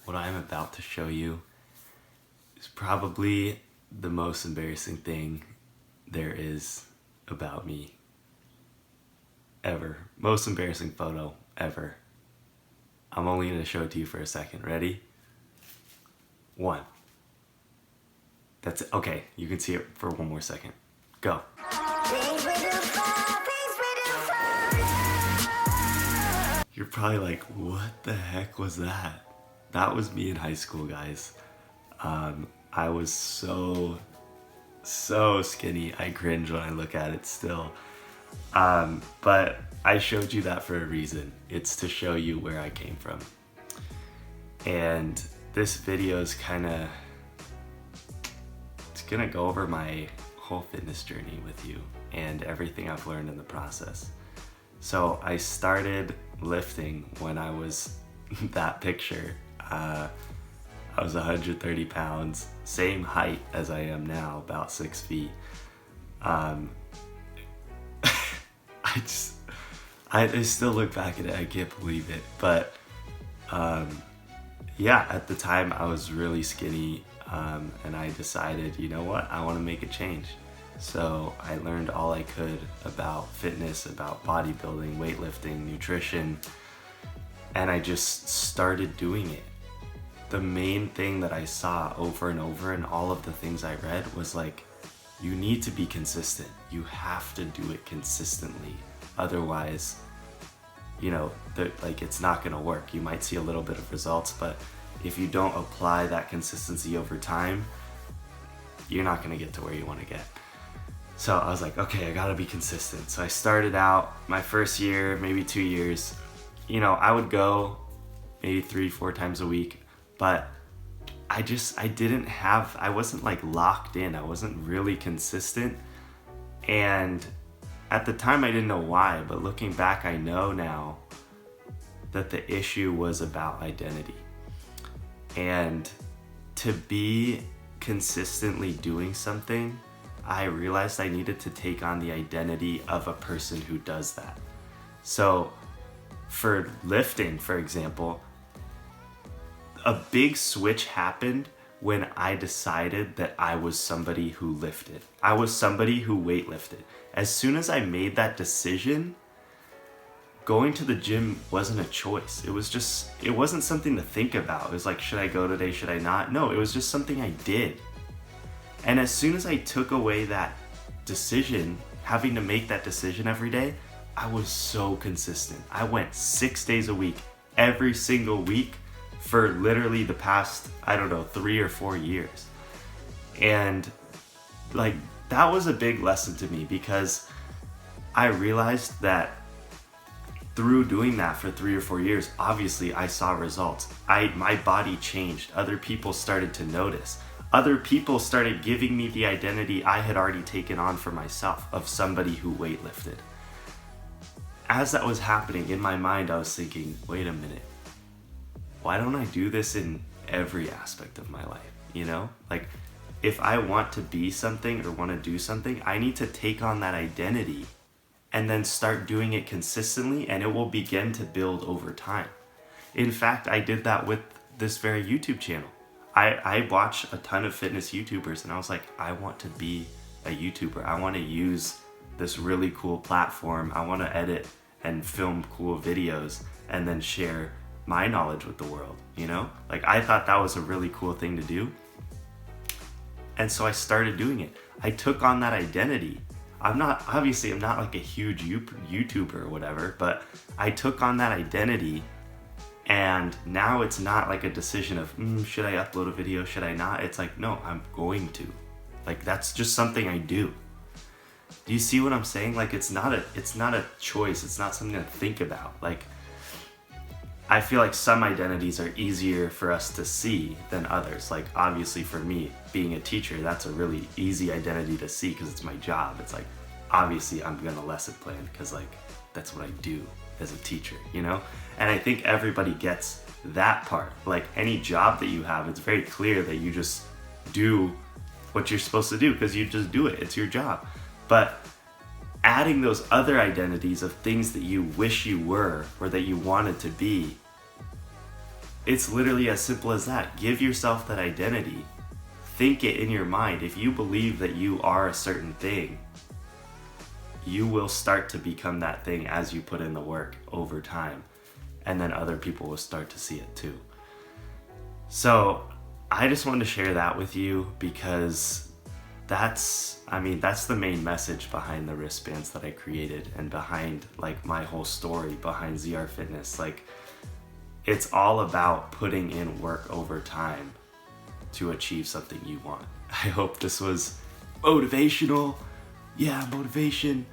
what I'm about to show you is probably the most embarrassing thing there is about me ever. Most embarrassing photo ever. I'm only going to show it to you for a second. Ready? 1. That's it. Okay, you can see it for one more second. Go. You're probably like, what the heck was that? That was me in high school, guys. I was so skinny. I cringe when I look at it still. But I showed you that for a reason. It's to show you where I came from. And this video is it's gonna go over my whole fitness journey with you and everything I've learned in the process. So I started lifting when I was that picture. I was 130 pounds, same height as I am now, about 6 feet. I still look back at it, I can't believe it. But yeah, at the time I was really skinny, and I decided, you know what, I want to make a change. So I learned all I could about fitness, about bodybuilding, weightlifting, nutrition, and I just started doing it. The main thing that I saw over and over in all of the things I read was like, you need to be consistent. You have to do it consistently. Otherwise, you know, like it's not gonna work. You might see a little bit of results, but if you don't apply that consistency over time, you're not gonna get to where you wanna get. So I was like, okay, I gotta be consistent. So I started out my first year, maybe 2 years, you know, I would go maybe 3-4 times a week, but I wasn't like locked in. I wasn't really consistent. And at the time I didn't know why, but looking back, I know now that the issue was about identity. And to be consistently doing something, I realized I needed to take on the identity of a person who does that. So for lifting, for example, a big switch happened when I decided that I was somebody who lifted. I was somebody who weightlifted. As soon as I made that decision, going to the gym wasn't a choice. It wasn't something to think about. It was like, should I go today? Should I not? No, it was just something I did. And as soon as I took away that decision, having to make that decision every day, I was so consistent. I went 6 days a week, every single week for literally the past, 3 or 4 years. And like, that was a big lesson to me because I realized that through doing that for 3 or 4 years, obviously I saw results. My body changed. Other people started to notice. Other people started giving me the identity I had already taken on for myself of somebody who weightlifted. As that was happening in my mind, I was thinking, wait a minute, why don't I do this in every aspect of my life? You know, like if I want to be something or want to do something, I need to take on that identity and then start doing it consistently, and it will begin to build over time. In fact, I did that with this very YouTube channel. I watch a ton of fitness YouTubers and I was like, I want to be a YouTuber. I want to use this really cool platform. I want to edit and film cool videos and then share my knowledge with the world, you know? Like, I thought that was a really cool thing to do. And so I started doing it. I took on that identity. I'm not like a huge YouTuber or whatever, but I took on that identity. And now it's not like a decision of, should I upload a video? Should I not? It's like, no, I'm going to. Like, that's just something I do. Do you see what I'm saying? Like, it's not a choice. It's not something to think about. Like, I feel like some identities are easier for us to see than others. Like, obviously for me, being a teacher, that's a really easy identity to see because it's my job. It's like, obviously I'm gonna lesson plan because like, that's what I do as a teacher, you know? And I think everybody gets that part. Like, any job that you have, it's very clear that you just do what you're supposed to do because you just do it. It's your job. But adding those other identities of things that you wish you were or that you wanted to be, It's literally as simple as that. Give yourself that identity. Think it in your mind. If you believe that you are a certain thing, you will start to become that thing as you put in the work over time. And then other people will start to see it too. So I just wanted to share that with you because that's the main message behind the wristbands that I created and behind like my whole story behind ZR Fitness. Like, it's all about putting in work over time to achieve something you want. I hope this was motivational. Yeah, motivation.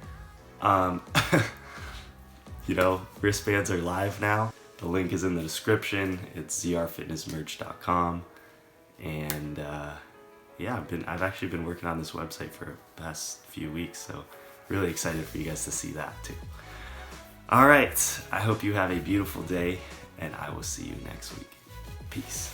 Wristbands are live now. The link is in the description. It's zrfitnessmerch.com. And I've actually been working on this website for the past few weeks, so really excited for you guys to see that too. All right, I hope you have a beautiful day, and I will see you next week. Peace.